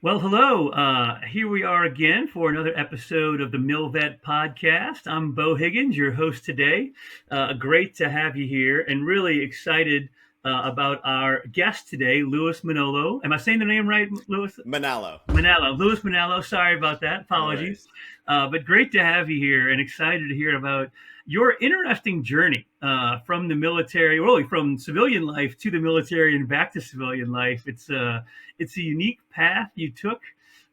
Well, hello. Here we are again for another episode of the MilVet Podcast. I'm Beau Higgins, your host today. Great to have you here, and really excited about our guest today, Lewis Manalo. Am I saying the name right, Lewis? Manalo. Manalo. Lewis Manalo. Sorry about that. No Apologies. worries. But great to have you here, and excited to hear about your interesting journey from the military, really from civilian life to the military and back to civilian life. It's a unique path you took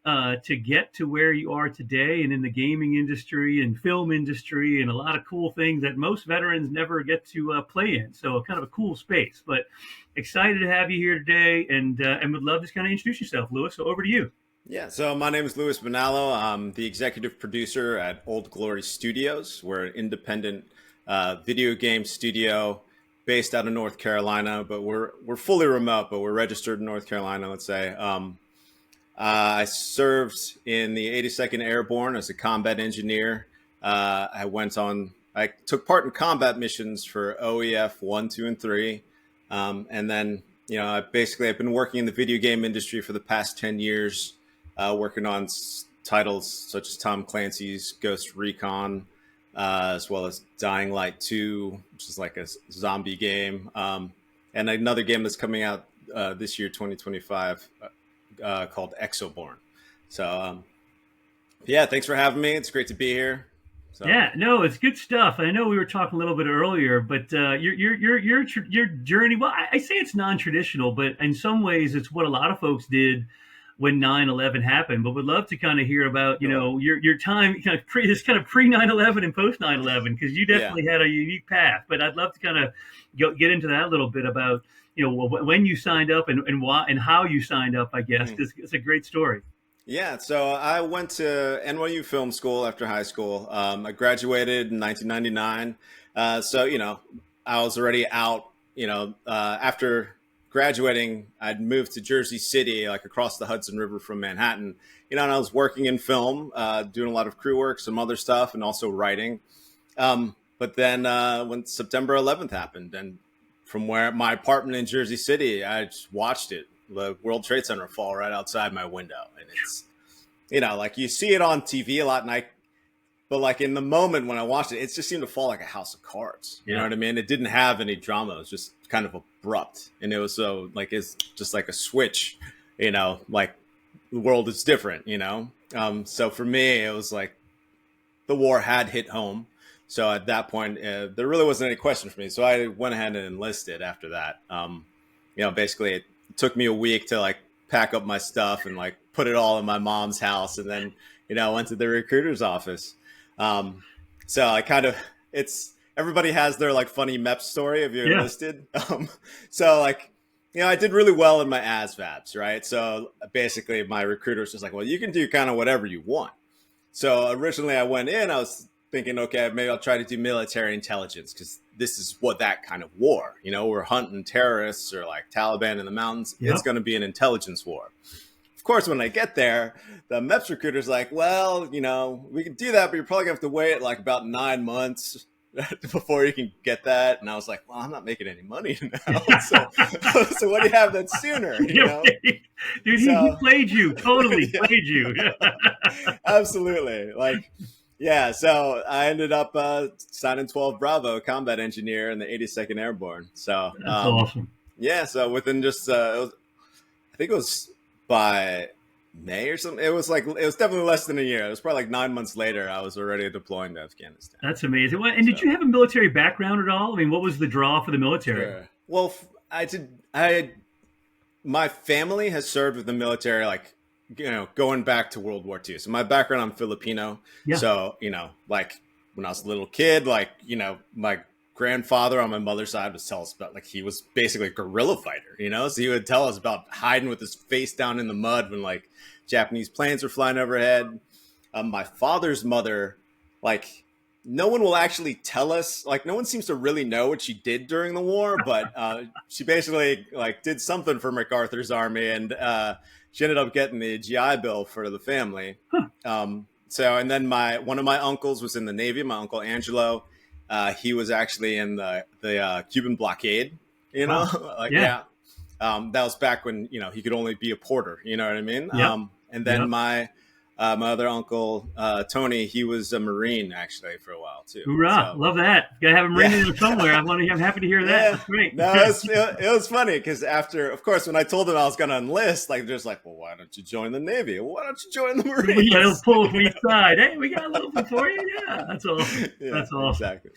to get to where you are today, and in the gaming industry and film industry, and a lot of cool things that most veterans never get to play in. So, kind of a cool space. But excited to have you here today, and would love to kind of introduce yourself, Lewis. So, over to you. Yeah, so my name is Lewis Manalo. I'm the executive producer at Old Glory Studios. We're an independent video game studio based out of North Carolina, but we're fully remote, but we're registered in North Carolina, let's say. I served in the 82nd Airborne as a combat engineer. I took part in combat missions for OEF 1, 2, and 3. And then, I've been working in the video game industry for the past 10 years. Working on titles such as Tom Clancy's Ghost Recon, as well as Dying Light 2, which is like a zombie game, and another game that's coming out this year, 2025, called Exoborn. So, yeah, thanks for having me. It's great to be here. So. Yeah, no, it's good stuff. I know we were talking a little bit earlier, but your journey. Well, I say it's non-traditional, but in some ways, it's what a lot of folks did when 9/11 happened. But would love to kind of hear about your time, pre 9/11 and post 9/11, because you definitely had a unique path. But I'd love to kind of get into that a little bit about when you signed up and why and how you signed up. I guess it's a great story. Yeah, so I went to NYU Film School after high school. I graduated in 1999. So, I was already out, after graduating, I'd moved to Jersey City, like across the Hudson River from Manhattan, and I was working in film, doing a lot of crew work, some other stuff, and also writing. But then when September 11th happened, and from where my apartment in Jersey City, I just watched the World Trade Center fall right outside my window. And it's, like you see it on TV a lot, but like in the moment when I watched it, it just seemed to fall like a house of cards. You know what I mean? It didn't have any drama. It was just kind of abrupt. And it was so like, it's just like a switch, like the world is different, So for me, it was like the war had hit home. So at that point, there really wasn't any question for me. So I went ahead and enlisted after that. Basically it took me a week to like pack up my stuff and like put it all in my mom's house. And then, I went to the recruiter's office. So I everybody has their like funny MEP story if you're enlisted. So like, I did really well in my ASVABs, right? So basically my recruiter was just like, well, you can do kind of whatever you want. So originally I went in, I was thinking, okay, maybe I'll try to do military intelligence because this is what that kind of war, we're hunting terrorists or like Taliban in the mountains. Yep. It's going to be an intelligence war. Of course, when I get there, the MEPS recruiter's like, well, we can do that, but you're probably gonna have to wait like about 9 months before you can get that. And I was like, well, I'm not making any money now. So what do you have that's sooner? Dude, he played you, totally played you. Absolutely. Like, yeah. So I ended up signing 12 Bravo combat engineer in the 82nd Airborne. So that's awesome. Yeah. So within just, I think it was by May or something. It was definitely less than a year. It was probably like 9 months later. I was already deploying to Afghanistan. That's amazing. Well, and did you have a military background at all? I mean, what was the draw for the military? Sure. Well, my family has served with the military, like, going back to World War II. So my background, I'm Filipino. Yeah. So, like when I was a little kid, like, my grandfather on my mother's side would tell us about, like, he was basically a guerrilla fighter, so he would tell us about hiding with his face down in the mud when like Japanese planes were flying overhead. My father's mother, like, no one will actually tell us, like, no one seems to really know what she did during the war, but she basically like did something for MacArthur's army, and she ended up getting the GI Bill for the family. So, and then one of my uncles was in the Navy, my uncle Angelo. He was actually in the Cuban blockade, That was back when, he could only be a porter, you know what I mean? Yep. And then my other uncle, Tony, he was a Marine actually for a while too. Hoorah! So, Love that. Got to have him written in there somewhere. I'm happy to hear that. yeah, That's great. no, it was funny because after, of course, when I told them I was going to enlist, like they're just like, well, why don't you join the Navy? Why don't you join the Marines? Yeah, it'll pull from each side. Hey, we got a little bit for you. Yeah, that's awesome. Yeah, that's awesome. Exactly.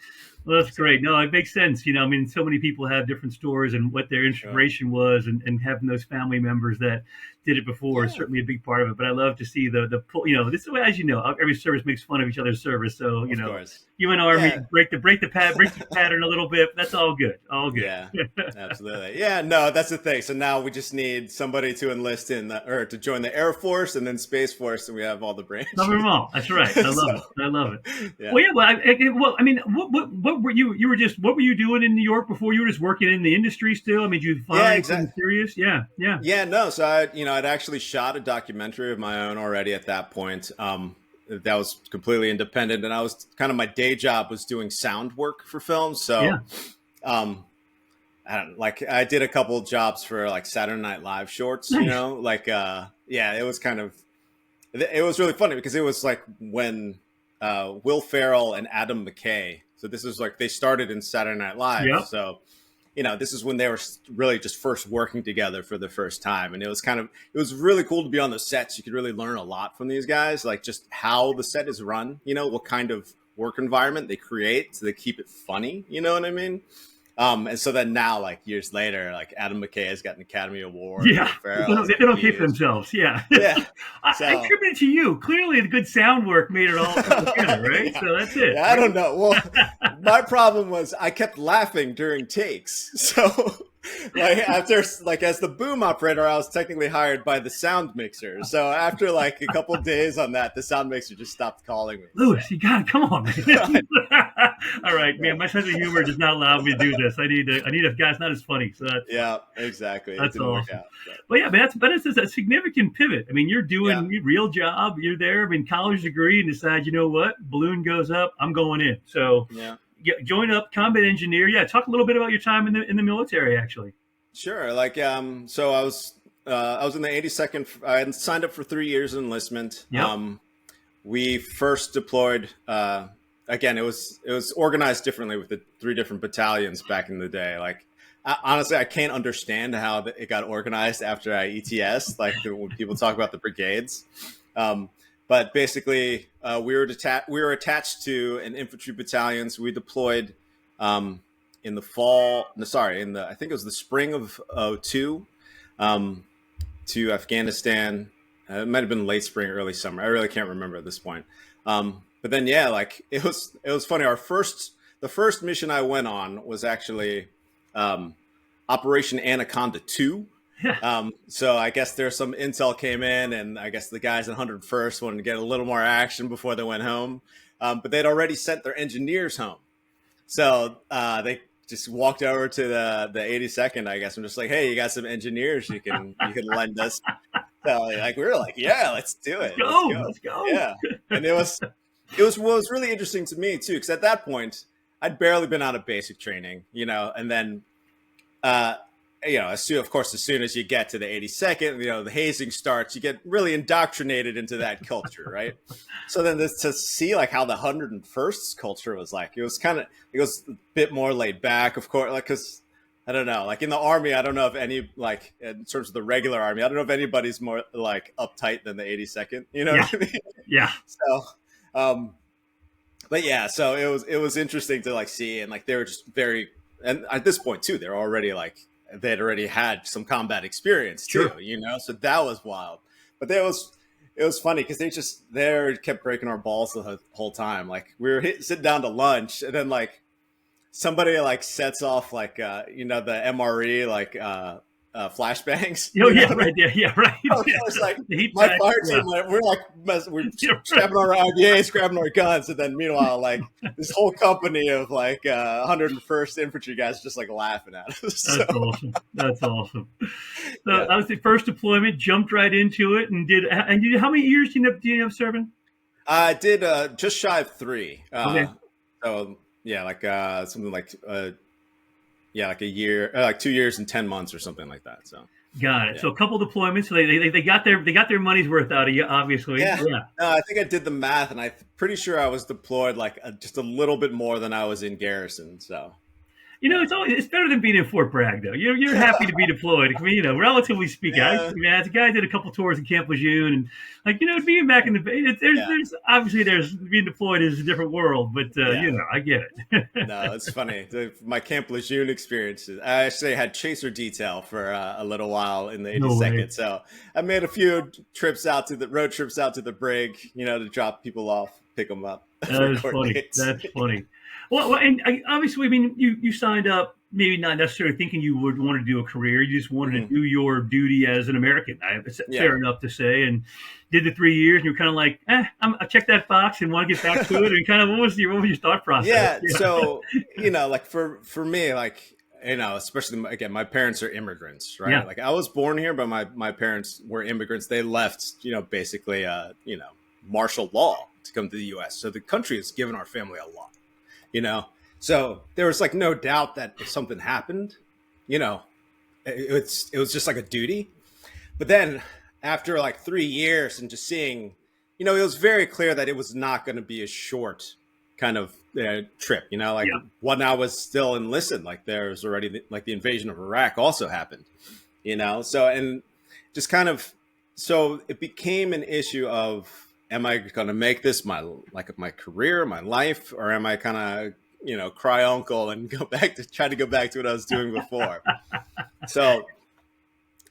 Well, that's great. No, it makes sense. I mean, so many people have different stories and what their inspiration was, and having those family members that did it before is certainly a big part of it. But I love to see the this is, as you know, every service makes fun of each other's service. So, you and Army break the pattern a little bit. That's all good. All good. Yeah, absolutely. Yeah, no, that's the thing. So now we just need somebody to enlist or to join the Air Force and then Space Force, and we have all the branches. Cover them all. That's right. I love it. I love it. Yeah. Well, I mean, what were you what were you doing in New York before? You were just working in the industry still? I mean, did you find anything serious? Yeah. No, so I'd actually shot a documentary of my own already at that point. That was completely independent, and I was kind of, my day job was doing sound work for films. So, I did a couple of jobs for like Saturday Night Live shorts, it was it was really funny because it was like when Will Ferrell and Adam McKay. So this is like, they started in Saturday Night Live. Yep. So, this is when they were really just first working together for the first time. And it was really cool to be on the sets. You could really learn a lot from these guys, like just how the set is run, what kind of work environment they create so they keep it funny. You know what I mean? And so then now, like years later, like Adam McKay has got an Academy Award. Yeah, they don't keep themselves. Yeah. I attribute it to you. Clearly, the good sound work made it all together, right? Yeah. So that's it. Yeah, I don't know. Well, my problem was I kept laughing during takes. So, as the boom operator, I was technically hired by the sound mixer. So after like a couple of days on that, the sound mixer just stopped calling me. Lewis, you got to come on, man. All right, man. My sense of humor does not allow me to do this. I need a guy that's not as funny. So exactly. That's awesome. But yeah, it's a significant pivot. I mean, you're doing your real job. You're there. I mean, college degree, and decide, you know what, balloon goes up, I'm going in. So join up, combat engineer. Yeah, talk a little bit about your time in the military, actually. Sure. So I was in the 82nd. I had signed up for 3 years of enlistment. Yep. We first deployed. Again, it was organized differently with the 3 different battalions back in the day. Like, honestly, I can't understand how it got organized after I ETS. Like when people talk about the brigades. But basically, we were attached to an infantry battalion. So we deployed I think it was the spring of 2002 to Afghanistan. It might have been late spring, early summer. I really can't remember at this point. But then, it was funny. The first mission I went on was actually Operation Anaconda 2. So I guess there's some intel came in, and I guess the guys in 101st wanted to get a little more action before they went home. But they'd already sent their engineers home. So they just walked over to the 82nd, I guess. I'm just like, hey, you got some engineers you can lend us. So we were like, yeah, let's do it. Let's go. Yeah. And it was really interesting to me too, because at that point I'd barely been out of basic training, and then as soon as you get to the 82nd, the hazing starts, you get really indoctrinated into that culture, right? So then to see like how the 101st culture was like, it was a bit more laid back, of course, like, because I don't know, like in the Army, I don't know if any, like in terms of the regular Army, I don't know if anybody's more like uptight than the 82nd, what I mean? Yeah. So, but yeah, so it was interesting to like see, and like they were just very, and at this point too, they're already like, they'd already had some combat experience too, so that was wild. But it was funny because they kept breaking our balls the whole time. Like we were sitting down to lunch, and then like somebody like sets off like the MRE like flashbangs. Oh yeah, right. Yeah, right. It's like my fire team, we're strapping our RDAs, grabbing our guns, and then meanwhile, like this whole company of like 101st Infantry guys just like laughing at us. That's awesome. That's awesome. So that was the first deployment. Jumped right into it, and how many years do you have serving? I did just shy of 3. Okay. So yeah, like something like. Like a year, like 2 years and 10 months or something like that. So Got it. Yeah. So a couple deployments. So they got their money's worth out of you, obviously. Yeah. Yeah. No, I think I did the math, and I'm pretty sure I was deployed like just a little bit more than I was in garrison. So, You know, yeah. it's better than being in Fort Bragg, though. You're happy to be deployed. I mean, you know, relatively speaking, Yeah. as a guy, I did a couple tours in Camp Lejeune, and like you know, being back in the Yeah. there's obviously there's being deployed is a different world, but Yeah. you know, I get it. No, it's funny. My Camp Lejeune experiences. I actually had chaser detail for a little while in the No way. 82nd. So I made a few trips out to the road trips out to the brig, to drop people off, pick them up for That is funny. coordinates. That's funny. And obviously, I mean, you signed up maybe not necessarily thinking you would want to do a career. You just wanted to Mhm. do your duty as an American. It's Yeah. fair enough to say. And did the 3 years, and you're kind of like, I checked that box and want to get back to it. And kind of what was your thought process? Yeah. So, like for me, like, especially again, my parents are immigrants, right? Yeah. Like I was born here, but my parents were immigrants. They left, basically, martial law to come to the U.S. So the country has given our family a lot, you know. So there was like no doubt that if something happened, you know, it was just like a duty. But then after like 3 years and just seeing, it was very clear that it was not going to be a short kind of trip. Like Yeah. when I was still enlisted, like there was already like the invasion of Iraq also happened. So and just kind of so it became an issue of, am I going to make this my career, my life, or am I kind of cry uncle and try to go back to what I was doing before? So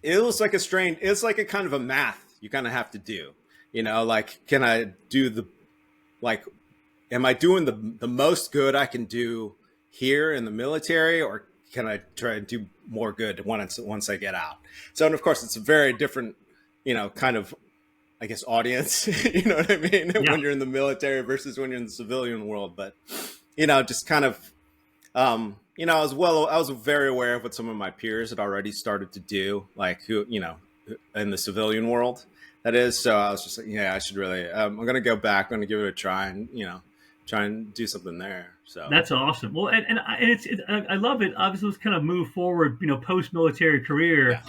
it was like it's like a kind of a math you kind of have to do, like, can I do like, am I doing the most good I can do here in the military, or can I try to do more good once I get out? So, and of course it's a very different, kind of, I guess, audience, you know what I mean? Yeah. When you're in the military versus when you're in the civilian world. But, just kind of, I was very aware of what some of my peers had already started to do, like who, in the civilian world, that is. So I was just like, yeah, I should really, I'm going to go back. I'm going to give it a try and, try and do something there. So That's awesome. Well, I love it. Obviously, let's kind of move forward. You know, post military career. yeah,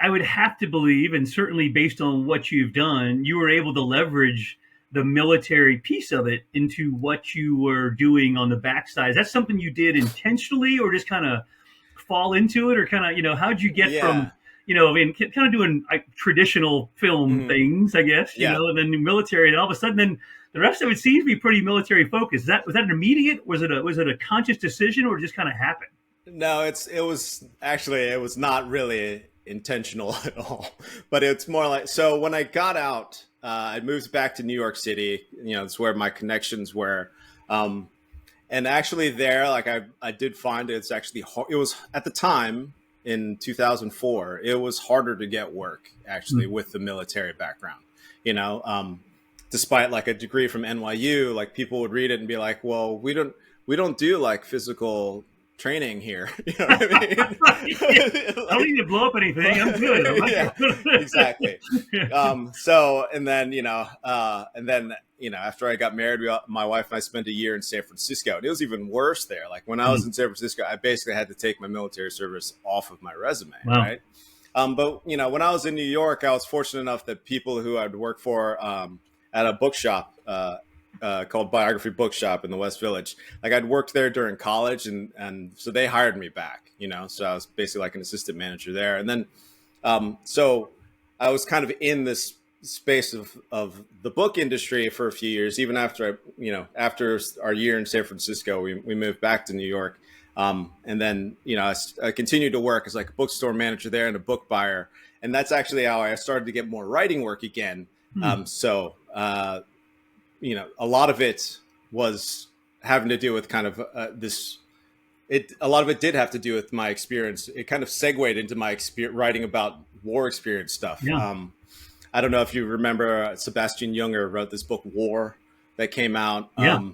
I would have to believe, and certainly based on what you've done, you were able to leverage the military piece of it into what you were doing on the backside. Is that something you did intentionally, or just kind of fall into it, or kind of, how'd you get yeah, from, I mean, kind of doing like traditional film mhm, things, I guess, yeah. and then the military, and all of a sudden, then the rest of it seems to be pretty military focused. Was that an immediate? Was it a conscious decision, or just kind of happened? No, it was not really intentional at all, but it's more like, so when I got out, I moved back to New York City. It's where my connections were. And actually there, like I did find it's actually hard. It was at the time in 2004, it was harder to get work actually with the military background, despite like a degree from NYU, like people would read it and be like, well, we don't do like physical training here. You know what I mean? I don't need to blow up anything. I'm good. I'm Yeah, exactly. So, and then, after I got married, my wife and I spent a year in San Francisco, and it was even worse there. Like when I was in San Francisco, I basically had to take my military service off of my resume. Wow. Right. But when I was in New York, I was fortunate enough that people who I'd worked for at a bookshop called Biography Bookshop in the West Village, like I'd worked there during college, and so they hired me back. So I was basically like an assistant manager there, and then so I was kind of in this space of the book industry for a few years, even after after our year in San Francisco, we moved back to New York. And then, I continued to work as like a bookstore manager there and a book buyer. And that's actually how I started to get more writing work again. A lot of it was having to do with kind of a lot of it did have to do with my experience. It kind of segued into my writing about war experience stuff. Yeah. I don't know if you remember, Sebastian Junger wrote this book, War, that came out, Yeah.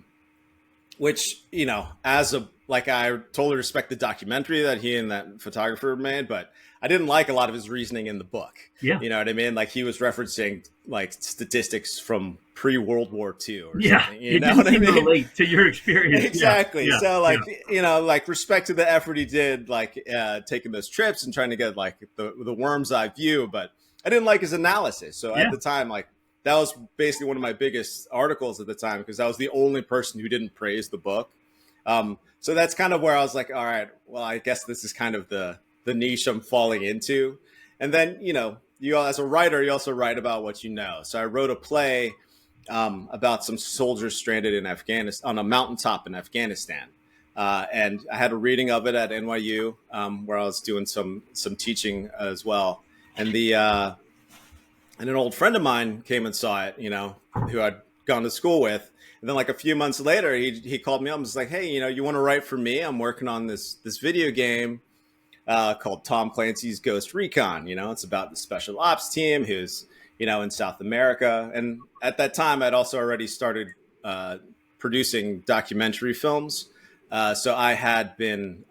which, as a like I totally respect the documentary that he and that photographer made, but I didn't like a lot of his reasoning in the book. Yeah. You know what I mean? Like he was referencing like statistics from pre-World War II or Yeah. something. You It know didn't what I seem to mean? relate to your experience. Exactly. Yeah. So Yeah. like, you know, like respect to the effort he did, like taking those trips and trying to get like the worm's eye view, but I didn't like his analysis. So at Yeah. the time, like that was basically one of my biggest articles at the time because I was the only person who didn't praise the book. So that's kind of where I was like, all right, well, I guess this is kind of the niche I'm falling into. And then, you know, you as a writer, you also write about what you know. So I wrote a play about some soldiers stranded in Afghanistan on a mountaintop in Afghanistan. And I had a reading of it at NYU where I was doing some teaching as well. And and an old friend of mine came and saw it, you know, who I'd gone to school with. And then like a few months later, he called me up and was like, hey, you know, you want to write for me? I'm working on this video game called Tom Clancy's Ghost Recon. You know, it's about the special ops team who's, you know, in South America. And at that time, I'd also already started producing documentary films. So I had been,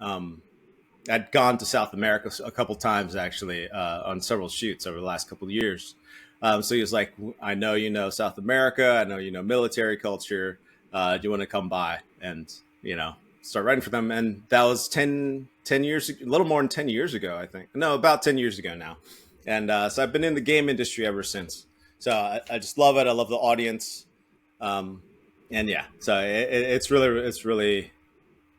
I'd gone to South America a couple times actually on several shoots over the last couple of years. So he was like, I know you know South America. I know you know military culture. Do you want to come by and, you know, start writing for them? And that was 10 years, a little more than 10 years ago, I think. No, about 10 years ago now. And so I've been in the game industry ever since. So I just love it. I love the audience. And yeah, so it's really,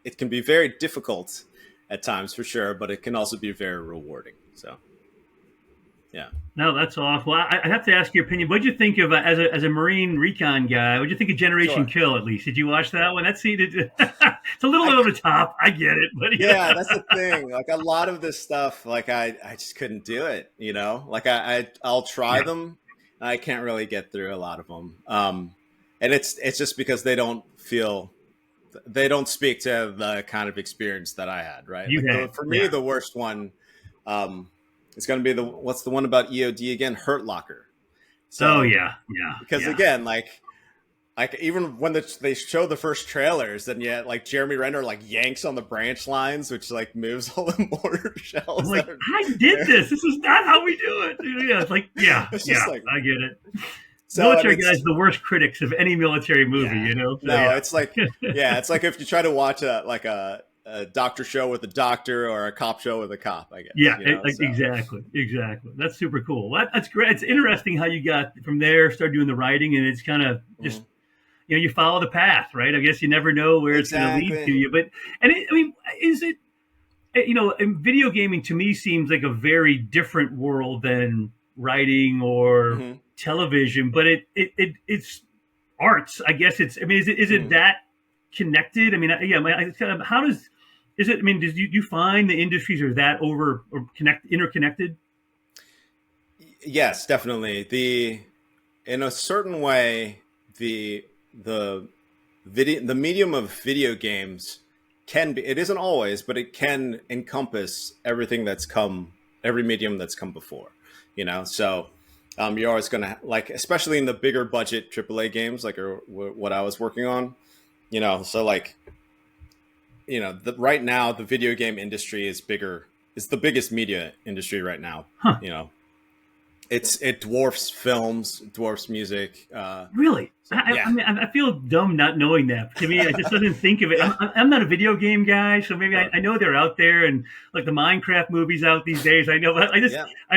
it can be very difficult at times for sure, but it can also be very rewarding. So, yeah. No, that's awful. I have to ask your opinion. What'd you think of as a Marine recon guy? What'd you think of Generation Sure. Kill? At least did you watch that one? That scene, it's a little over the top. I get it, but yeah, that's the thing. Like a lot of this stuff, like I just couldn't do it. You know, like I'll try them. I can't really get through a lot of them. And it's just because they don't speak to the kind of experience that I had. Right. You Like had, for me, the worst one. It's going to be what's the one about EOD again? Hurt Locker. So, oh yeah, because again, like even when they show the first trailers, and yet like Jeremy Renner like yanks on the branch lines, which like moves all the mortar shells. I'm like, I did this. This is not how we do it. Yeah, it's like like, I get it. So, military guys, the worst critics of any military movie. You know, so, it's like it's like if you try to watch a doctor show with a doctor or a cop show with a cop, I guess. Yeah, you know, exactly. That's super cool. That's great. It's interesting how you got from there, started doing the writing, and it's kind of just, you know, you follow the path, right? I guess you never know where it's going to lead to you. But, is it, you know, video gaming to me seems like a very different world than writing or television, but it's arts. I guess is it that connected? I mean, how does, is it? I mean, do you find the industries are that interconnected? Yes, definitely. In a certain way, the medium of video games can be. It isn't always, but it can encompass every medium that's come before. You know, so you're always going to like, especially in the bigger budget AAA games, like what I was working on. You know, so like, you know, right now the video game industry is bigger. It's the biggest media industry right now. You know, it dwarfs films, dwarfs music. Really? I mean, I feel dumb not knowing that. To me, I just doesn't think of it. I'm not a video game guy, so maybe I know they're out there, and like the Minecraft movies out these days. I know, but I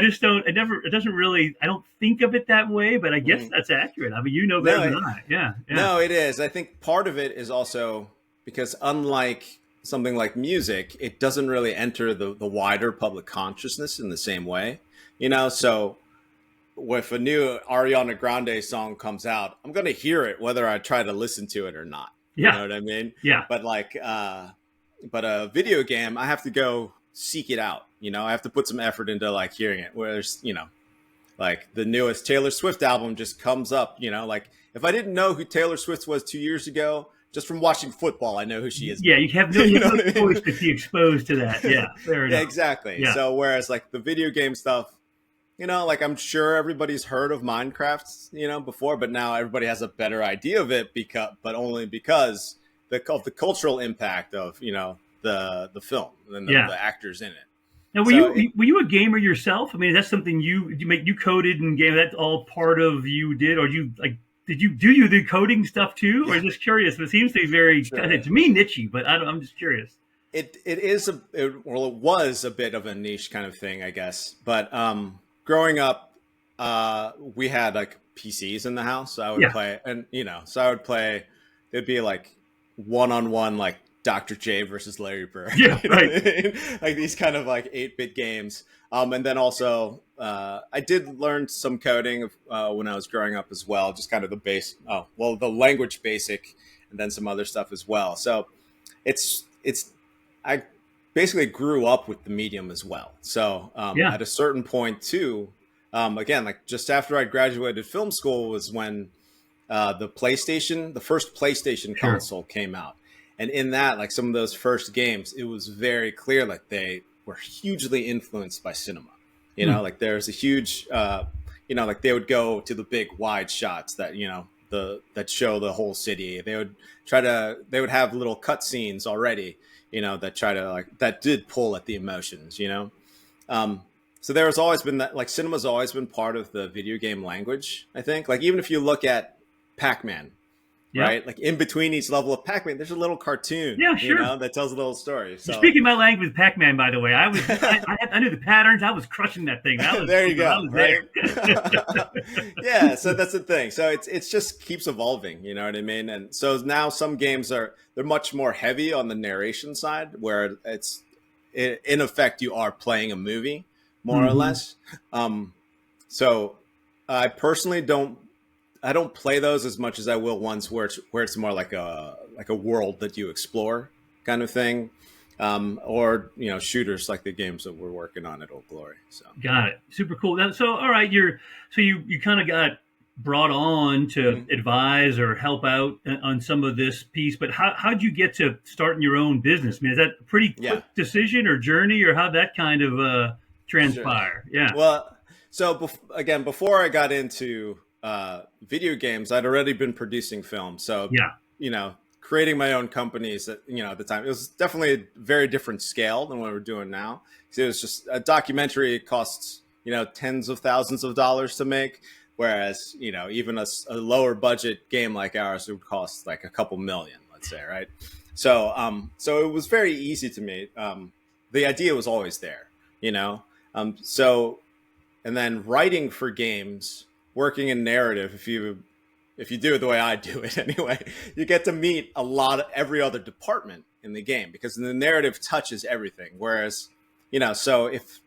just don't. It doesn't really. I don't think of it that way, but I guess that's accurate. I mean, you know better than I. Yeah. No, it is. I think part of it is also because unlike something like music, it doesn't really enter the wider public consciousness in the same way. You know, so if a new Ariana Grande song comes out, I'm going to hear it whether I try to listen to it or not. Yeah. You know what I mean? Yeah. But like, but a video game, I have to go seek it out. You know, I have to put some effort into like hearing it. Whereas, you know, like the newest Taylor Swift album just comes up, you know, like if I didn't know who Taylor Swift was 2 years ago, just from watching football, I know who she is. Yeah, you have no choice to be exposed to that. Yeah, fair enough. Yeah, exactly. Yeah. So whereas like the video game stuff, you know, like I'm sure everybody's heard of Minecraft, you know, before, but now everybody has a better idea of it but only because the cultural impact of, you know, the film and the actors in it. Now, were you a gamer yourself? I mean, that's something you coded and game. That's all part of you did, or you like? Did you do the coding stuff too, or just curious? It seems to be very kind of, to me, nichey, but I'm just curious. It was a bit of a niche kind of thing, I guess. But growing up, we had like PCs in the house, so I would play, and you know, so I would play. It'd be like one-on-one, like Dr. J versus Larry Bird. Yeah, right. Like these kind of like 8-bit games. And then also, I did learn some coding when I was growing up as well, just kind of the language basic, and then some other stuff as well. So I basically grew up with the medium as well. So at a certain point too, again, like just after I graduated film school was when the first PlayStation console came out. And in that, like some of those first games, it was very clear like they were hugely influenced by cinema. You know, like there's a huge, you know, like they would go to the big wide shots that, you know, that show the whole city. They would have little cut scenes already, you know, that did pull at the emotions, you know? So there has always been that, like cinema's always been part of the video game language, I think. Like even if you look at Pac-Man, right? Like in between each level of Pac-Man, there's a little cartoon, you know, that tells a little story. So speaking my language with Pac-Man, by the way, I knew the patterns. I was crushing that thing. There you go. Right? Yeah. So that's the thing. So it's just keeps evolving. You know what I mean? And so now some games they're much more heavy on the narration side, where in effect you are playing a movie more or less. So I personally don't play those as much as I will ones where it's more like a world that you explore kind of thing, or you know, shooters like the games that we're working on at Old Glory. So got it, super cool. So all right, you kind of got brought on to advise or help out on some of this piece, but how'd you get to starting your own business? I mean, is that a pretty quick decision or journey, or how'd that kind of transpire? Sure. Yeah. Well, so before I got into video games, I'd already been producing film. So, you know, creating my own companies at, you know, at the time, it was definitely a very different scale than what we're doing now. So it was just a documentary costs, you know, tens of thousands of dollars to make. Whereas, you know, even a lower budget game like ours would cost like a couple million, let's say. Right. So, so it was very easy to me. The idea was always there, you know? And then writing for games, working in narrative, if you do it the way I do it anyway, you get to meet every other department in the game, because the narrative touches everything. Whereas, you know, so if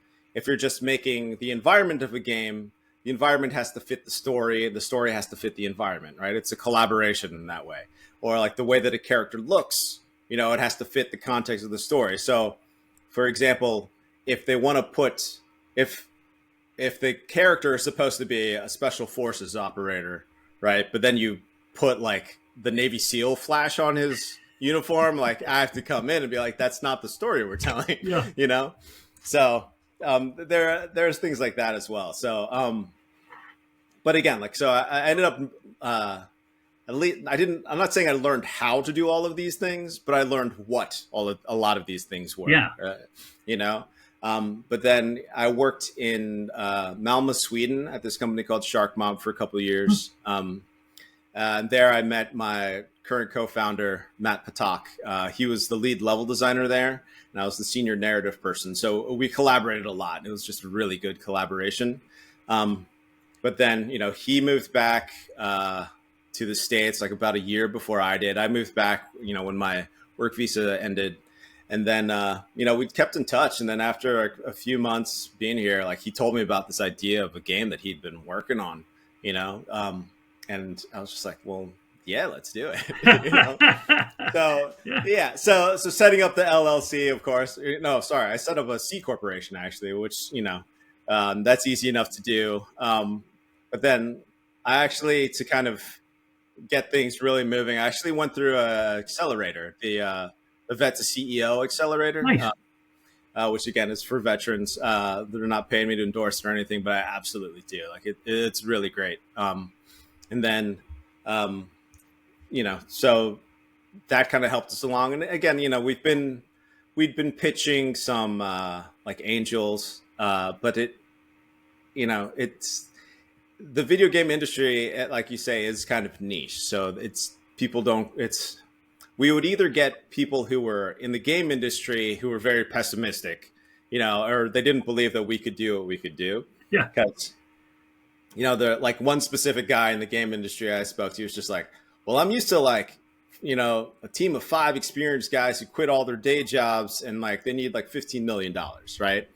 you're just making the environment of a game, the environment has to fit the story has to fit the environment, right? It's a collaboration in that way. Or like the way that a character looks, you know, it has to fit the context of the story. So, for example, if they want to put, if the character is supposed to be a special forces operator, right? But then you put like the Navy SEAL flash on his uniform, like I have to come in and be like, that's not the story we're telling, you know? So there's things like that as well. So, but again, like, so I ended up, at least I'm not saying I learned how to do all of these things, but I learned what a lot of these things were, you know? But then I worked in Malmö, Sweden at this company called Shark Mob for a couple of years. And there I met my current co-founder, Matt Patak. He was the lead level designer there, and I was the senior narrative person. So we collaborated a lot. It was just a really good collaboration. But then, you know, he moved back to the States like about a year before I did. I moved back, you know, when my work visa ended. And then, you know, we kept in touch. And then after a few months being here, like he told me about this idea of a game that he'd been working on, you know, and I was just like, well, yeah, let's do it. You know? So setting up the LLC, of course, no, sorry, I set up a C corporation actually, which, you know, that's easy enough to do. But then I actually, to kind of get things really moving, I actually went through an accelerator, the Vet to CEO accelerator, nice. Which again is for veterans. They're not paying me to endorse it or anything, but I absolutely do. Like it's really great. And then, you know, so that kind of helped us along. And again, we'd been pitching some like angels, but it's the video game industry, like you say, is kind of niche. So we would either get people who were in the game industry who were very pessimistic, or they didn't believe that we could do what we could do. Yeah. Because, the like one specific guy in the game industry I spoke to was just like, well, I'm used to like, a team of 5 experienced guys who quit all their day jobs and like they need like $15 million, right?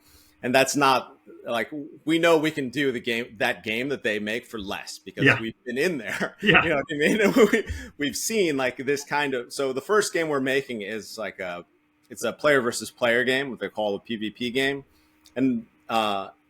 And that's not like, we know we can do that game that they make for less because we've been in there. Yeah. You know what I mean? We've seen like this kind of, so the first game we're making is like it's a player versus player game, what they call a PvP game. And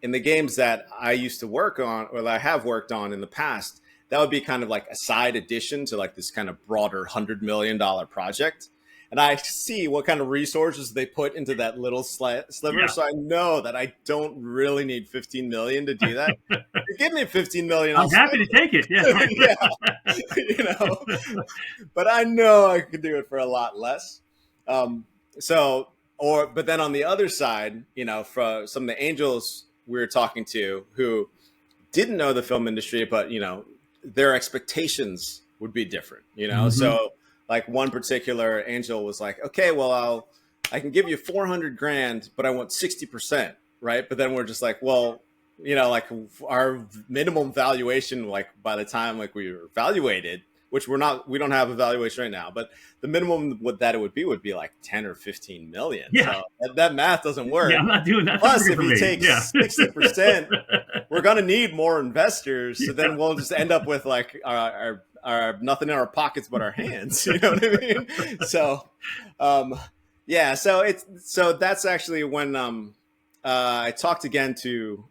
in the games that I used to work on, or that I have worked on in the past, that would be kind of like a side addition to like this kind of broader $100 million project. And I see what kind of resources they put into that little sliver. Yeah. So I know that I don't really need 15 million to do that. If you give me 15 million, I'm happy to take it. Yeah. But I know I could do it for a lot less. But then on the other side, for some of the angels we were talking to who didn't know the film industry, but, their expectations would be different, Mm-hmm. So like one particular angel was like, okay, well, I can give you 400 grand, but I want 60%. Right. But then we're just like, well, like our minimum valuation, like by the time like we were evaluated, which we don't have a valuation right now, but the minimum that it would be like 10 or 15 million. Yeah. So that math doesn't work. Yeah, I'm not doing that. Plus, if you take 60%, we're going to need more investors. So then we'll just end up with like our nothing in our pockets but our hands. You know what I mean? So, so that's actually when I talked again to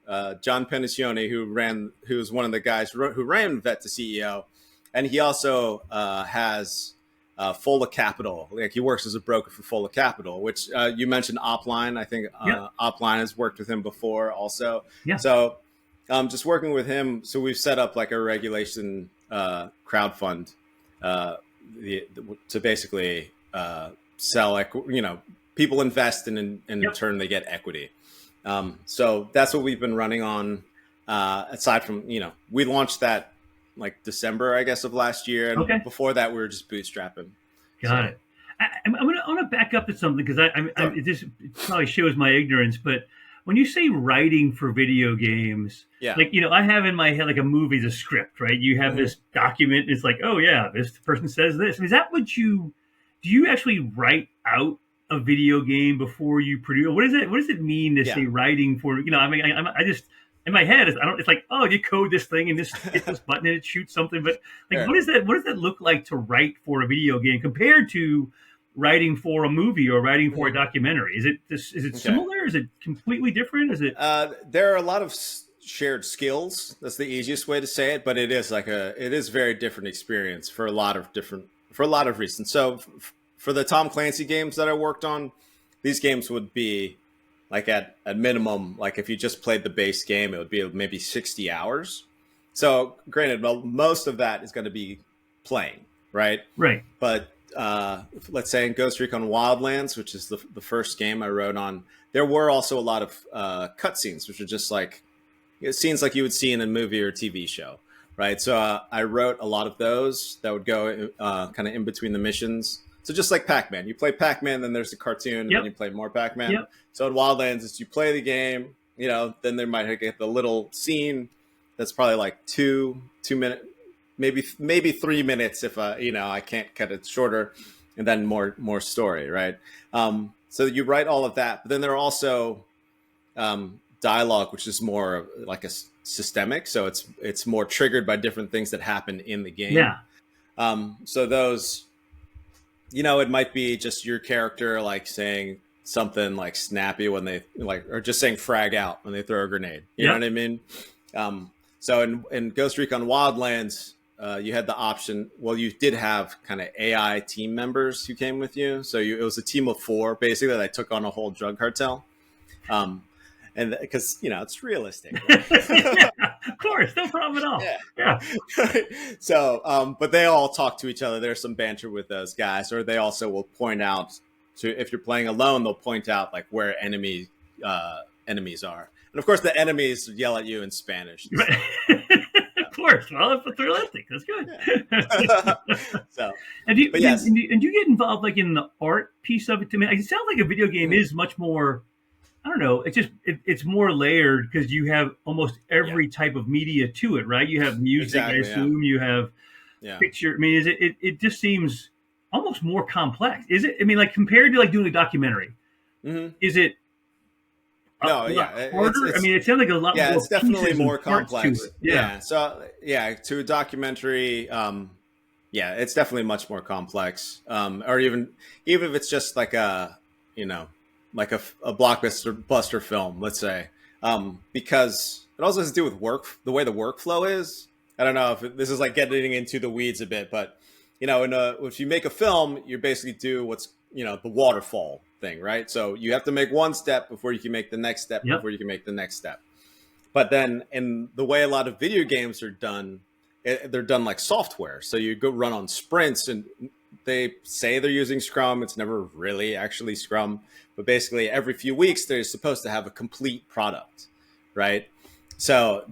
John Penicione, who was one of the guys who ran Vet to CEO. And he also has Fola Capital. Like he works as a broker for Fola Capital, which you mentioned Opline. I think Opline has worked with him before also. Yeah. So just working with him. So we've set up like a regulation crowd fund to basically sell, like, people invest and in turn they get equity. So that's what we've been running on. Aside from, we launched that like December, I guess, of last year. And before that, we were just bootstrapping. Got it. I want to back up to something because it probably shows my ignorance. But when you say writing for video games, like, I have in my head like a movie's a script, right? You have this document. And it's like, oh, yeah, this person says this. Is that what do you actually write out a video game before you produce? What does it mean to say writing for, I just, in my head, it's like, oh, you code this thing and hit this button and it shoots something. But like, what does that look like to write for a video game compared to writing for a movie or writing for a documentary? Is it similar? Is it completely different? Is it? There are a lot of shared skills. That's the easiest way to say it. But it is very different experience for a lot of reasons. So for the Tom Clancy games that I worked on, these games would be like at minimum, like if you just played the base game, it would be maybe 60 hours. So granted, most of that is going to be playing, right? Right. But let's say in Ghost Recon Wildlands, which is the first game I wrote on, there were also a lot of cutscenes, which are just like scenes like you would see in a movie or a TV show, right? So I wrote a lot of those that would go kind of in between the missions. So just like Pac-Man, you play Pac-Man, then there's the cartoon, and then you play more Pac-Man. Yep. So in Wildlands, as you play the game, then there might get the little scene that's probably like two minutes, maybe 3 minutes if I can't cut it shorter, and then more story, right? So you write all of that, but then there are also dialogue, which is more like a systemic, so it's more triggered by different things that happen in the game. Yeah. So those. It might be just your character like saying something like snappy when they or just saying frag out when they throw a grenade. You know what I mean? So in Ghost Recon Wildlands, you had the option. Well, you did have kind of AI team members who came with you. So it was a team of 4 basically that took on a whole drug cartel. and because it's realistic. Yeah, of course, no problem at all. Yeah. So, but they all talk to each other. There's some banter with those guys, or they also will point out if you're playing alone, they'll point out like where enemies are, and of course the enemies yell at you in Spanish. Right. Of course, well, it's realistic. That's good. Yeah. So, and you get involved like in the art piece of it. To me, it sounds like a video game is much more. I don't know. It's more layered because you have almost every type of media to it, right? You have music, exactly, I assume. You have picture. I mean, it just seems almost more complex. Is it? I mean, like compared to like doing a documentary, is it? No, harder. I mean, it sounds like a lot. Yeah, more it's definitely more complex. Yeah. So to a documentary, it's definitely much more complex. Or even if it's just like a blockbuster film, let's say, because it also has to do with the way the workflow is. I don't know if this is like getting into the weeds a bit, but if you make a film, you basically do what's the waterfall thing, right? So you have to make one step before you can make the next step, before you can make the next step. But then in the way a lot of video games are done, they're done like software. So you go run on sprints, and they say they're using Scrum. It's never really actually Scrum, but basically every few weeks they're supposed to have a complete product, right? So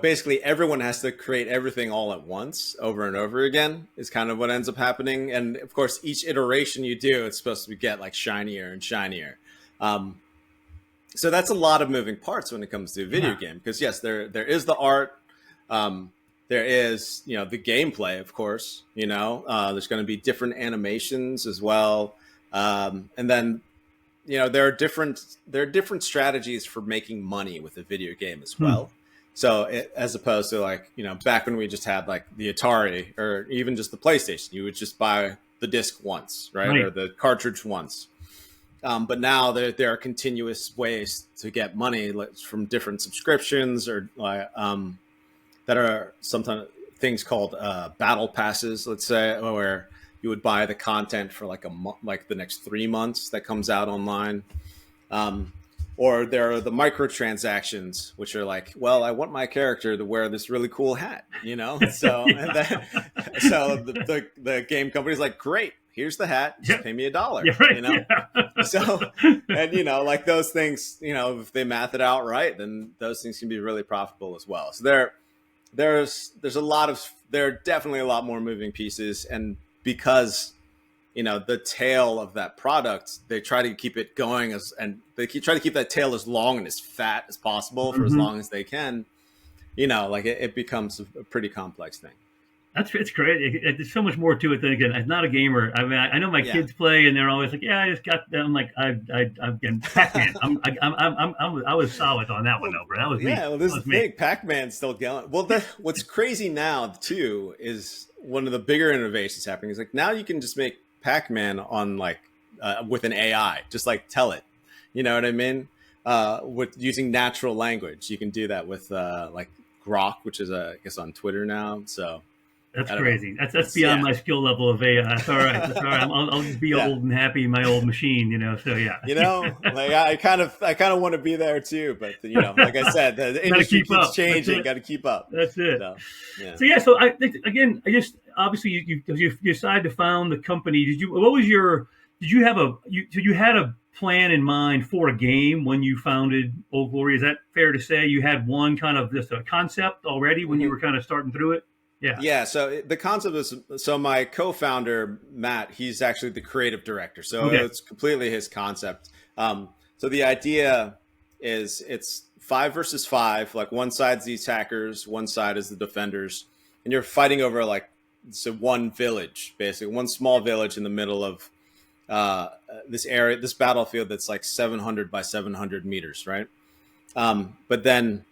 basically everyone has to create everything all at once over and over again is kind of what ends up happening. And of course, each iteration you do, it's supposed to get like shinier and shinier. So that's a lot of moving parts when it comes to a video game, because yes, there is the art. There is, the gameplay, of course, there's going to be different animations as well. And then, there are different strategies for making money with a video game as well. So as opposed to like, back when we just had like the Atari or even just the PlayStation, you would just buy the disc once, right? Or the cartridge once. But now there are continuous ways to get money from different subscriptions or that are sometimes things called battle passes, let's say, where you would buy the content for like like the next 3 months that comes out online. Or there are the microtransactions, which are like, well, I want my character to wear this really cool hat, So, so the game company's like, great, here's the hat, just pay me $1, So, and like those things, if they math it out right, then those things can be really profitable as well. So there are definitely a lot more moving pieces, and because the tail of that product, they try to keep it going try to keep that tail as long and as fat as possible for as long as they can. Like it becomes a pretty complex thing. It's great. There's so much more to it than, again, I'm not a gamer. I mean, I know my kids play, and they're always like, "Yeah, I just got that." I'm like, I'm getting Pac-Man. I was solid on that one, though, bro. That was me. Yeah, well, this is the thing. Pac-Man's still going. Well, what's crazy now too is one of the bigger innovations happening is like now you can just make Pac-Man on like with an AI, just like tell it. You know what I mean? With using natural language, you can do that with like Grok, which is I guess on Twitter now. So. That's crazy. That's beyond my skill level of AI. That's all right. That's all right. I'll just be old and happy in my old machine, So like I kind of want to be there too, but like I said, the industry keeps changing. Got to keep up. That's it. So I just obviously you decided to found the company. Did you have a plan in mind for a game when you founded Old Glory? Is that fair to say? You had one kind of just a concept already when you were kind of starting through it? Yeah. So the concept is, my co-founder, Matt, he's actually the creative director. So it's completely his concept. So the idea is it's 5 versus 5, like one side's the attackers, one side is the defenders. And you're fighting over like, one village, basically one small village in the middle of this area, this battlefield that's like 700 by 700 meters. Right. But then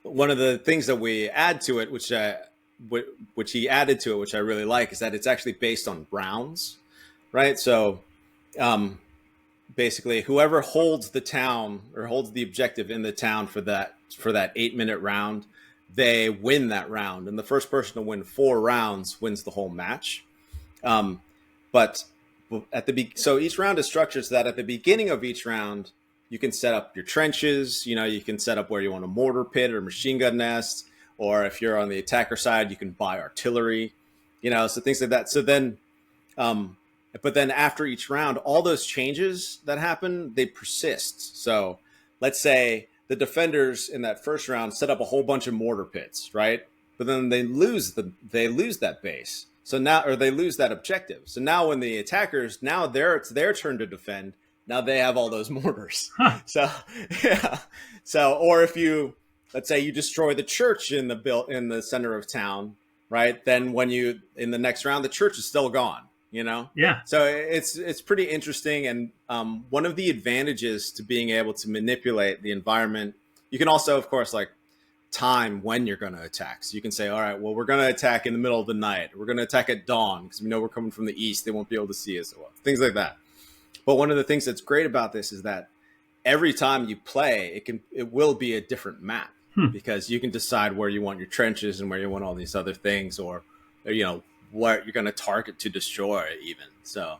one of the things that we add to it, which he added to it, which I really like, is that it's actually based on rounds, right? So basically whoever holds the town or holds the objective in the town for that 8-minute round, they win that round. And the first person to win 4 rounds wins the whole match. So each round is structured so that at the beginning of each round, you can set up your trenches. You can set up where you want a mortar pit or machine gun nest, or if you're on the attacker side, you can buy artillery. So things like that. So then, but then after each round, all those changes that happen, they persist. So let's say the defenders in that first round set up a whole bunch of mortar pits, right? But then they lose that base. So now, or they lose that objective. So now when the attackers, it's their turn to defend. Now they have all those mortars. Huh. So, yeah. So, or if let's say you destroy the church in the center of town, right? Then in the next round, the church is still gone, Yeah. So it's pretty interesting. And one of the advantages to being able to manipulate the environment, you can also, of course, like time when you're going to attack. So you can say, all right, well, we're going to attack in the middle of the night. We're going to attack at dawn because we know we're coming from the east. They won't be able to see us. Things like that. But one of the things that's great about this is that every time you play, it will be a different map. Because you can decide where you want your trenches and where you want all these other things, or what you're going to target to destroy even. So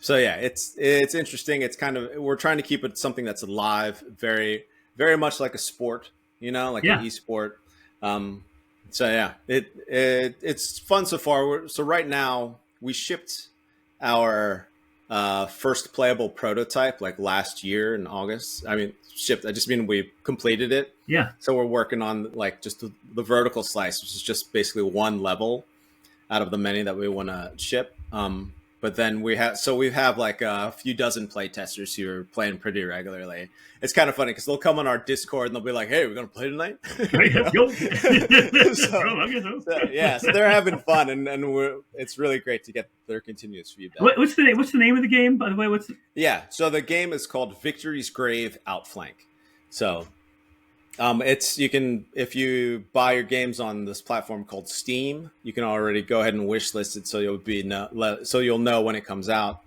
yeah, it's interesting. It's we're trying to keep it something that's alive, very, very much like a sport, like an e-sport. So yeah, it's fun so far. So right now we shipped our first playable prototype like last year in August. I mean, shipped. I just mean we completed it. Yeah. So we're working on like just the vertical slice, which is just basically one level out of the many that we want to ship. But then we have like a few dozen play testers who are playing pretty regularly. It's kind of funny because they'll come on our Discord and they'll be like, "Hey, we're gonna play tonight." So they're having fun, and it's really great to get their continuous feedback. What's the name of the game, by the way? So the game is called Victory's Grave Outflank. So if you buy your games on this platform called Steam, you can already go ahead and wish list it so you'll know when it comes out.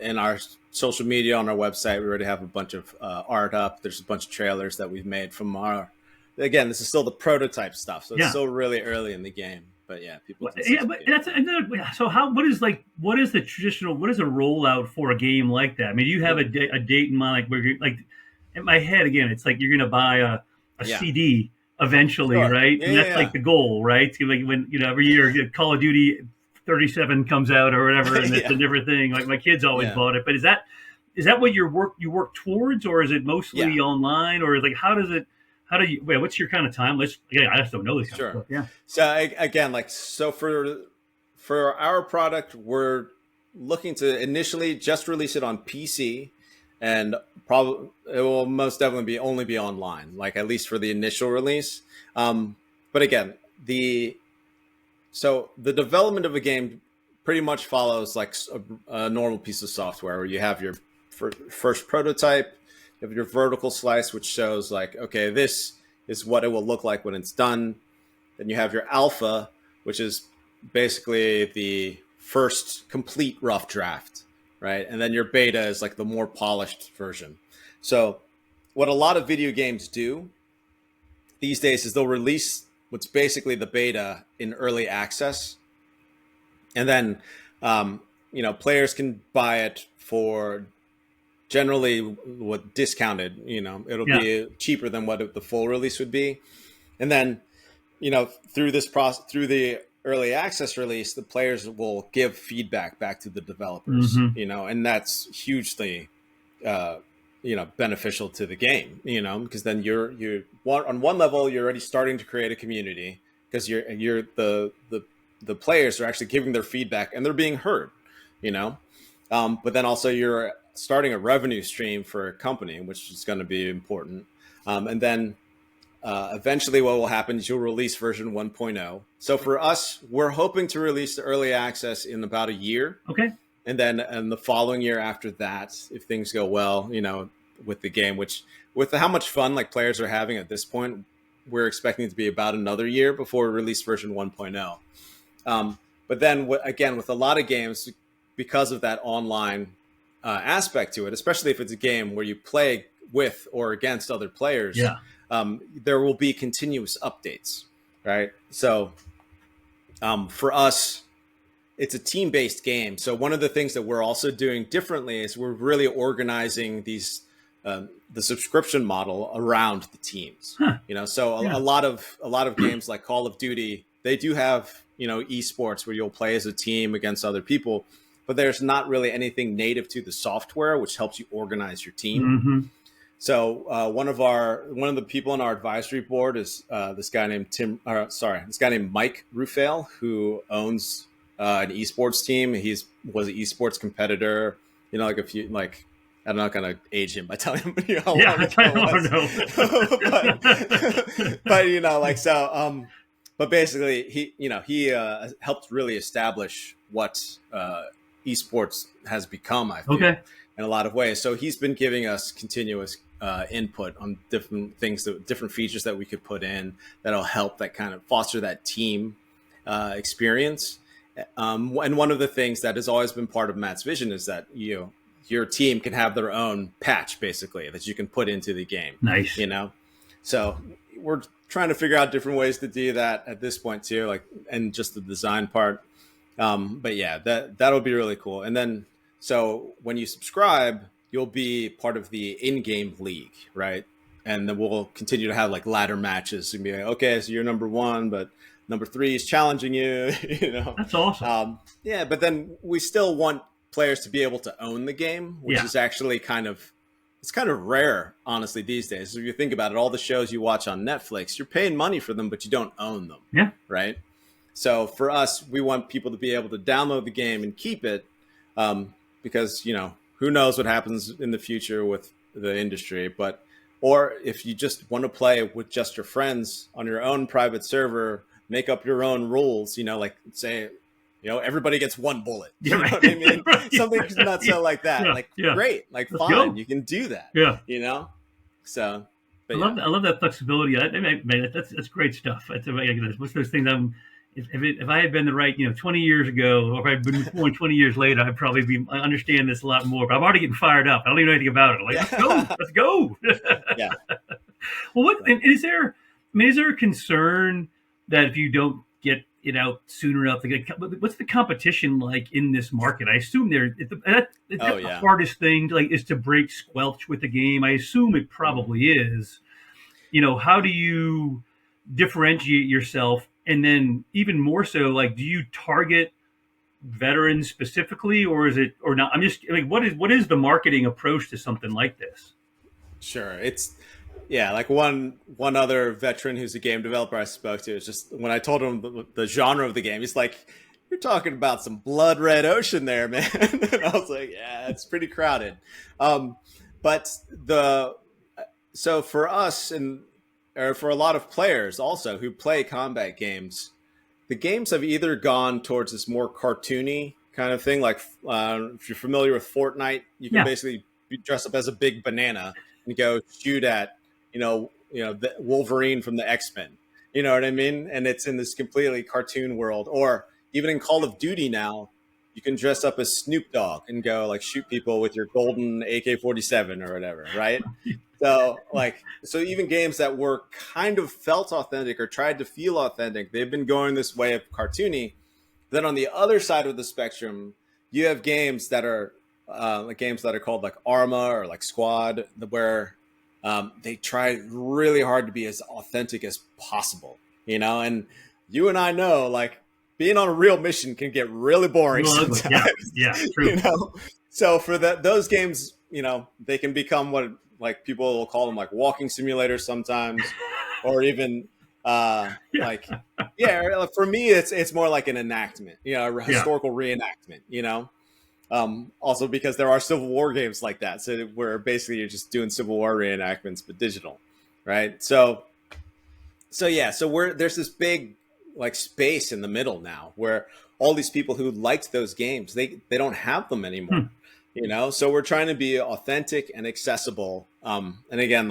In our social media, on our website, we already have a bunch of art up. There's a bunch of trailers that we've made from again, this is still the prototype stuff, so it's still really early in the game. But yeah, people. But that's so. What is the traditional? What is a rollout for a game like that? I mean, you have a date in mind, like where you're like. In my head, again, it's like you're going to buy a CD eventually, right? And that's like the goal, right? Like when every year Call of Duty 37 comes out or whatever, and it's a different thing. Like my kids always bought it, but is that what you work towards, or is it mostly online, or like how do you? What's your kind of time? I just don't know this kind of stuff. Yeah. So again, for our product, we're looking to initially just release it on PC. And probably it will most definitely only be online, like at least for the initial release. But again, the development of a game pretty much follows like a normal piece of software where you have your first prototype, you have your vertical slice, which shows like, okay, this is what it will look like when it's done. Then you have your alpha, which is basically the first complete rough draft. Right. And then your beta is like the more polished version. So what a lot of video games do these days is they'll release what's basically the beta in early access. And then, players can buy it for generally what discounted, it'll be cheaper than what the full release would be. And then, through this process, through the early access release, the players will give feedback back to the developers, and that's hugely, beneficial to the game, because then you're on one level, you're already starting to create a community because you're the players are actually giving their feedback and they're being heard, but then also you're starting a revenue stream for a company, which is going to be important. And then, eventually what will happen is you'll release version 1.0. So for us, we're hoping to release the early access in about a year. Okay. And then the following year after that, if things go well, with the game, which with how much fun like players are having at this point, we're expecting it to be about another year before we release version 1.0. But then again, with a lot of games, because of that online aspect to it, especially if it's a game where you play with or against other players, there will be continuous updates, right? So for us, it's a team-based game. So one of the things that we're also doing differently is we're really organizing these the subscription model around the teams. Huh. So a lot of games like Call of Duty, they do have esports where you'll play as a team against other people, but there's not really anything native to the software which helps you organize your team. Mm-hmm. So one of the people on our advisory board is this guy named Mike Rufail, who owns an esports team. Was an esports competitor. I'm not going to age him by telling him how long it was. But basically he helped really establish what esports has become, I feel, in a lot of ways. So he's been giving us continuous input on different things, different features that we could put in that'll help that kind of foster that team experience. And one of the things that has always been part of Matt's vision is that your team can have their own patch, basically, that you can put into the game. Nice. So we're trying to figure out different ways to do that at this point too, and just the design part. But yeah, that'll be really cool. And then, so when you subscribe, you'll be part of the in-game league, right? And then we'll continue to have ladder matches and be like, okay, so you're number 1, but number 3 is challenging you. That's awesome. But then we still want players to be able to own the game, which is actually kind of rare, honestly, these days. So if you think about it, all the shows you watch on Netflix, you're paying money for them, but you don't own them. Yeah. Right. So for us, we want people to be able to download the game and keep it, because, who knows what happens in the future with the industry. Or if you just want to play with just your friends on your own private server, make up your own rules, say, everybody gets 1 bullet. You know what I mean? Something nuts like that. Great. Fine. You can do that. Yeah. So, but I love that flexibility. That's great stuff. What's those things if I had been the right, 20 years ago, or if I'd been born 20 years later, I understand this a lot more, but I'm already getting fired up. I don't even know anything about it. Let's go. Yeah. Well, is there a concern that if you don't get it out soon enough, what's the competition like in this market? I assume the hardest thing is to break squelch with the game. I assume it probably is. How do you differentiate yourself? And then even more so, do you target veterans specifically, or is it, or not? I'm just what is the marketing approach to something like this? Sure. It's, one other veteran who's a game developer I spoke to, is just when I told him the genre of the game, he's like, "You're talking about some blood red ocean there, man." And I was like, "Yeah, it's pretty crowded." So for us, or for a lot of players also who play combat games, the games have either gone towards this more cartoony kind of thing. If you're familiar with Fortnite, you can basically dress up as a big banana and go shoot at, the Wolverine from the X-Men. You know what I mean? And it's in this completely cartoon world. Or even in Call of Duty now, you can dress up as Snoop Dogg and go shoot people with your golden AK-47 or whatever, right? So even games that were kind of felt authentic or tried to feel authentic, they've been going this way of cartoony. Then on the other side of the spectrum, you have games that are called Arma or Squad, where they try really hard to be as authentic as possible, and you and I know, being on a real mission can get really boring sometimes. Yeah, true. So for those games, they can become what people will call them walking simulators sometimes, or even for me it's more like an enactment, a historical reenactment, also because there are Civil War games like that, so where basically you're just doing Civil War reenactments but digital, right? So there's this big space in the middle now where all these people who liked those games, they don't have them anymore. So we're trying to be authentic and accessible. And again,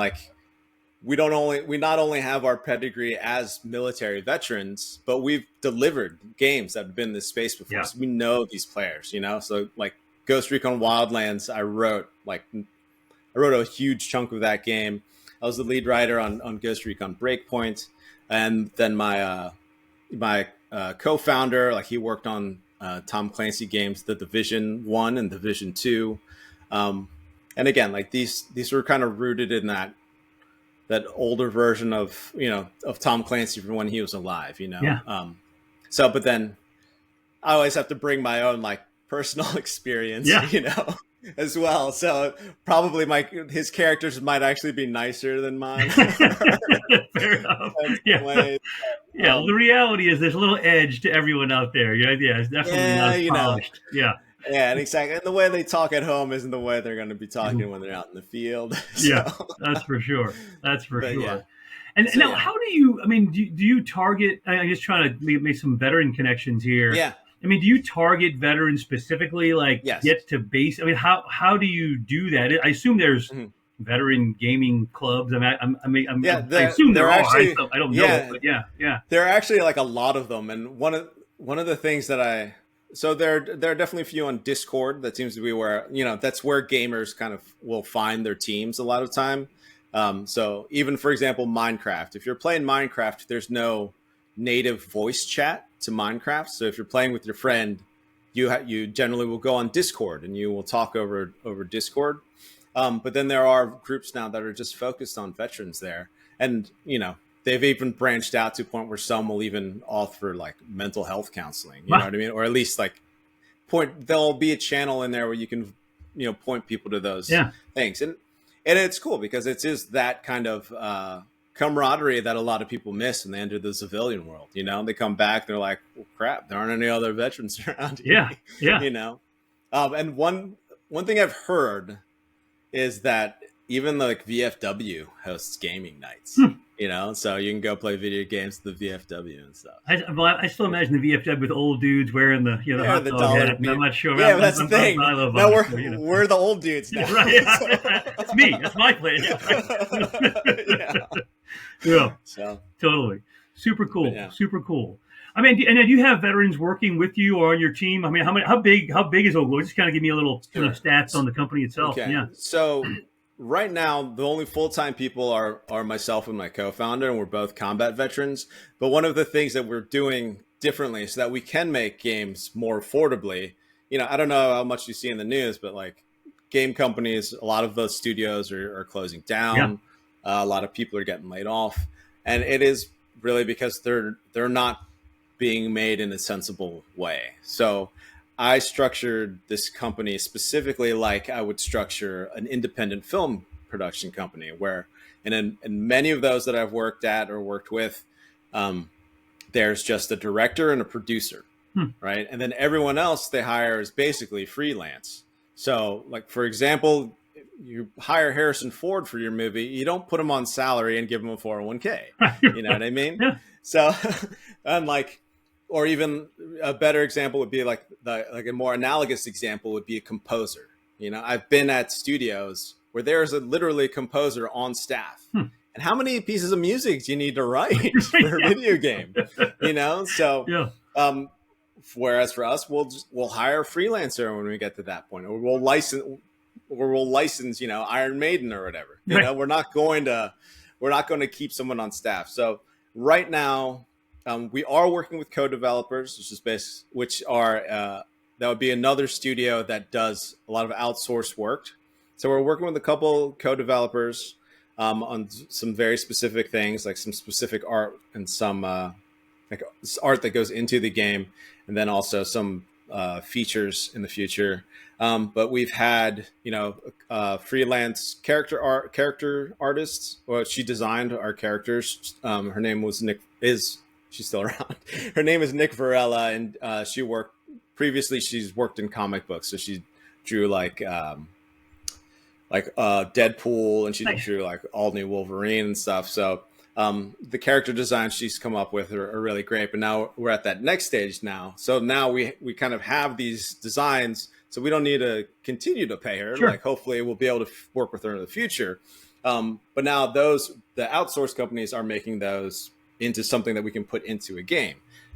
we not only have our pedigree as military veterans, but we've delivered games that have been in this space before. Yeah. So we know these players, So Ghost Recon Wildlands, I wrote a huge chunk of that game. I was the lead writer on Ghost Recon Breakpoint. And then my co-founder, he worked on Tom Clancy games, the Division 1 and Division 2. And again, like these were kind of rooted in that older version of, of Tom Clancy from when he was alive, Yeah. But then I always have to bring my own like personal experience, as well. So probably his characters might actually be nicer than mine. Fair enough. Yeah. The reality is there's a little edge to everyone out there. Yeah, it's definitely not as polished. Yeah. Yeah, and exactly. And the way they talk at home isn't the way they're going to be talking when they're out in the field. So. Yeah, that's for sure. Sure. Yeah. And now, how do you? I mean, do you target? I'm just trying to make some veteran connections here. Yeah. I mean, do you target veterans specifically? Like, yes. Get to base? I mean, how do you do that? I assume there's veteran gaming clubs. I assume there are. Actually, I don't know, but yeah. There are actually like a lot of them, and one of the things that So there are definitely a few on Discord. That seems to be where, that's where gamers kind of will find their teams a lot of time. So even, for example, Minecraft, if you're playing Minecraft, there's no native voice chat to Minecraft. So if you're playing with your friend, you generally will go on Discord and you will talk over Discord. But then there are groups now that are just focused on veterans there. And, they've even branched out to a point where some will even offer like mental health counseling, you know what I mean? Or at least like there'll be a channel in there where you can, point people to those things. And it's cool because it is that kind of camaraderie that a lot of people miss when they enter the civilian world. They come back, they're like, well, crap, there aren't any other veterans around here. Yeah. And one thing I've heard is that even like VFW hosts gaming nights. So you can go play video games at the VFW and stuff. I still imagine the VFW with old dudes wearing the hot dog hat. I'm not sure. Yeah, that's the thing. Now we're the old dudes now. Right. It's me. That's my place. Yeah. So totally. Super cool. Yeah. Super cool. I mean, and do you have veterans working with you or on your team? I mean, how big is Ogle? Just kind of give me a little stats on the company itself. Okay. Yeah. So right now, the only full-time people are myself and my co-founder, and we're both combat veterans. But one of the things that we're doing differently so that we can make games more affordably, I don't know how much you see in the news, but like game companies, a lot of those studios are closing down. Yeah. A lot of people are getting laid off. And it is really because they're not being made in a sensible way. So I structured this company specifically like I would structure an independent film production company, where in many of those that I've worked at or worked with, there's just a director and a producer, right? And then everyone else they hire is basically freelance. So like, for example, you hire Harrison Ford for your movie, you don't put him on salary and give him a 401k. You know what I mean? Yeah. So, and like, or even a better example would be like a more analogous example would be a composer. I've been at studios where there's literally a composer on staff. And how many pieces of music do you need to write for a video game? So, whereas for us, we'll hire a freelancer when we get to that point, or we'll license, Iron Maiden or whatever. We're not going to keep someone on staff. So right now, we are working with co-developers, that would be another studio that does a lot of outsourced work. So we're working with a couple co-developers on some very specific things, like some specific art and some like art that goes into the game, and then also some features in the future. But we've had, freelance character artists. Well, she designed our characters. Her name was she's still around. Her name is Nick Varela, and she's worked in comic books. So she drew like Deadpool, and she drew like all new Wolverine and stuff. So the character designs she's come up with are really great. But now we're at that next stage now. So now we kind of have these designs, so we don't need to continue to pay her. Sure. Like hopefully we'll be able to work with her in the future. But now the outsourced companies are making those into something that we can put into a game.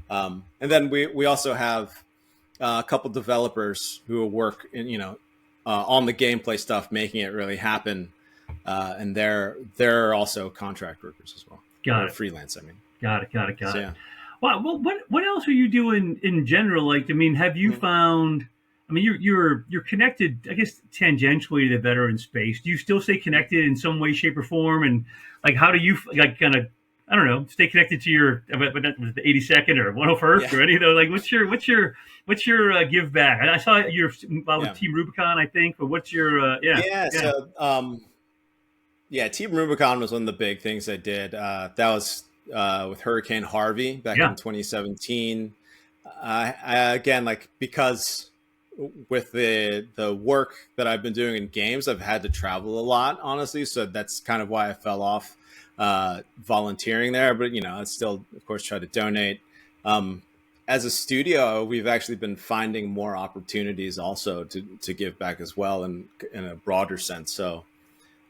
And then we also have a couple developers who work in, on the gameplay stuff, making it really happen. And they're also contract workers as well. Got it. Freelance, I mean. Got it. So, yeah. Wow. Well, what else are you doing in general? Like, I mean, have you found? I mean, you're connected, I guess, tangentially to the veteran space. Do you still stay connected in some way, shape, or form? And like, how do you like kind of, I don't know, stay connected to your the 82nd or 101st Yeah. or anything? Like, what's your give back? I saw you're with Yeah. Team Rubicon, I think. But what's your Yeah. yeah Yeah, Team Rubicon was one of the big things I did. That was with Hurricane Harvey back yeah in 2017. Again, like because with the work that I've been doing in games, I've had to travel a lot, honestly. So that's kind of why I fell off volunteering there. But I still, of course, try to donate. Um, as a studio, we've actually been finding more opportunities also to give back as well in a broader sense. So.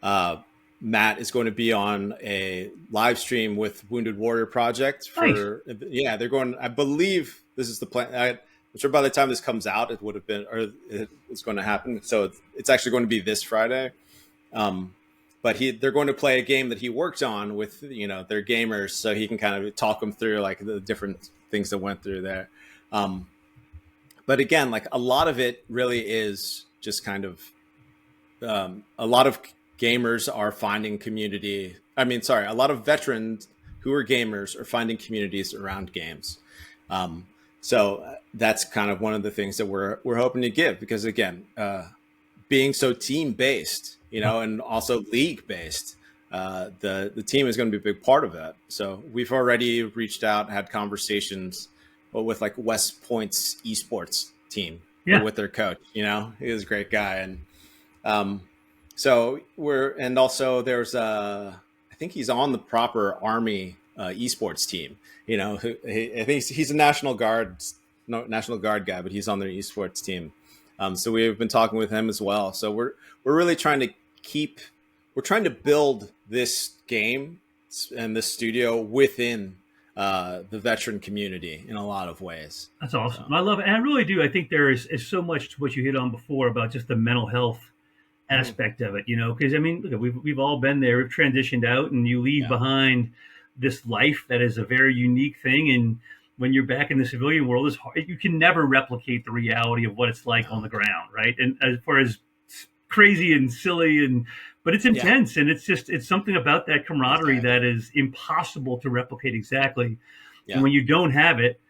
Uh, Matt is going to be on a live stream with Wounded Warrior Project nice. they're going, I believe this is the plan. I'm sure by the time this comes out, it would have been, or it's going to happen. So it's actually going to be this Friday. But they're going to play a game that he worked on with, their gamers. So he can kind of talk them through like the different things that went through there. But again, like a lot of it really is just kind of, a lot of gamers are finding community. A lot of veterans who are gamers are finding communities around games. So that's kind of one of the things that we're hoping to give, because again, being so team based, and also league based, the team is going to be a big part of that. So we've already reached out, had conversations with like West Point's esports team with their coach. He was a great guy, and so there's I think he's on the proper Army esports team. I think he's a National Guard guy, but he's on their esports team. So we've been talking with him as well. So we're really trying to build this game and this studio within the veteran community in a lot of ways. That's awesome. So. I love it. And I really do. I think there is so much to what you hit on before about just the mental health aspect of it, because look, we've all been there. We've transitioned out, and you leave behind this life that is a very unique thing. And when you're back in the civilian world, it's hard. You can never replicate the reality of what it's like on the ground, right? And as far as crazy and silly, but it's intense, and it's something about that camaraderie that is impossible to replicate exactly. And when you don't have it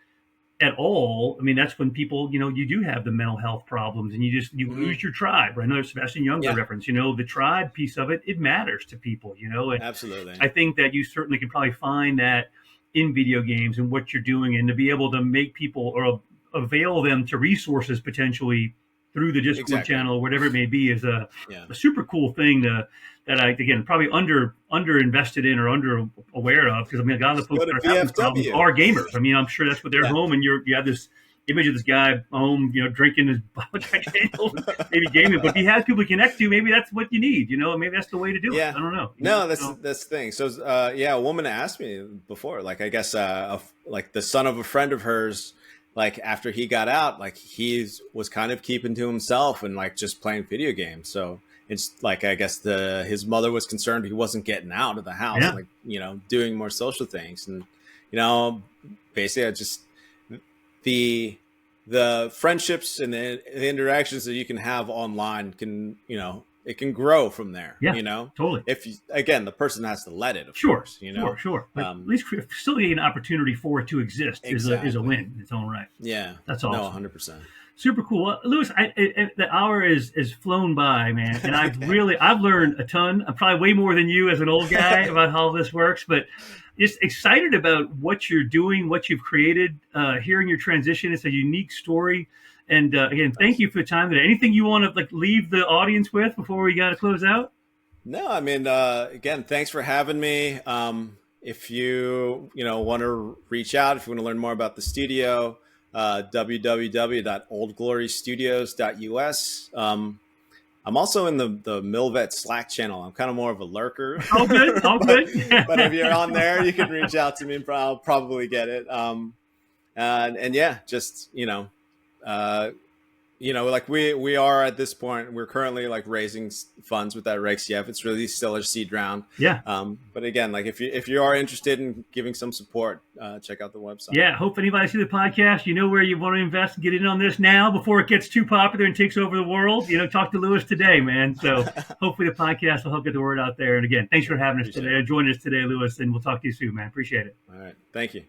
at all, that's when people, you do have the mental health problems, and you lose your tribe, right? Another Sebastian Younger reference, the tribe piece of it matters to people, and absolutely. I think that you certainly can probably find that in video games and what you're doing, and to be able to make people or avail them to resources potentially through the Discord channel or whatever it may be is a super cool thing that I, again, probably under invested in or under aware of, because a lot of the folks that are having problems are gamers. I'm sure that's what they're home, and you have this image of this guy home, drinking his Jack Daniels, maybe gaming. But if he has people to connect to, maybe that's what you need, maybe that's the way to do it. I don't know. No, that's the thing. So a woman asked me before, like, I guess like the son of a friend of hers, like after he got out, like he was kind of keeping to himself and like just playing video games. So it's like, I guess his mother was concerned he wasn't getting out of the house, like, doing more social things. And, basically I just, the friendships and the interactions that you can have online can, it can grow from there. Totally. If again, the person has to let it, of course, Sure. But at least facilitating an opportunity for it to exist is a win in its own right. Yeah. That's awesome. No, 100%. Super cool. Lewis, the hour is flown by, man. And I've learned a ton. I'm probably way more than you as an old guy about how this works, but just excited about what you're doing, what you've created, hearing your transition. It's a unique story. And again, thank you for the time today. Anything you want to leave the audience with before we got to close out? No, again, thanks for having me. If you want to reach out, if you want to learn more about the studio, www.oldglorystudios.us. I'm also in the MilVet Slack channel. I'm kind of more of a lurker. All good. But if you're on there, you can reach out to me and I'll probably get it. And yeah, just, like we are at this point, we're currently like raising funds with that RegCF. It's really still a seed round. Yeah. But again, like if you are interested in giving some support, check out the website. Yeah. Hope anybody see the podcast, you know where you want to invest and get in on this now before it gets too popular and takes over the world. Talk to Lewis today, man. So hopefully the podcast will help get the word out there. And again, thanks for having us today, joining us today, Lewis, and we'll talk to you soon, man. Appreciate it. All right. Thank you.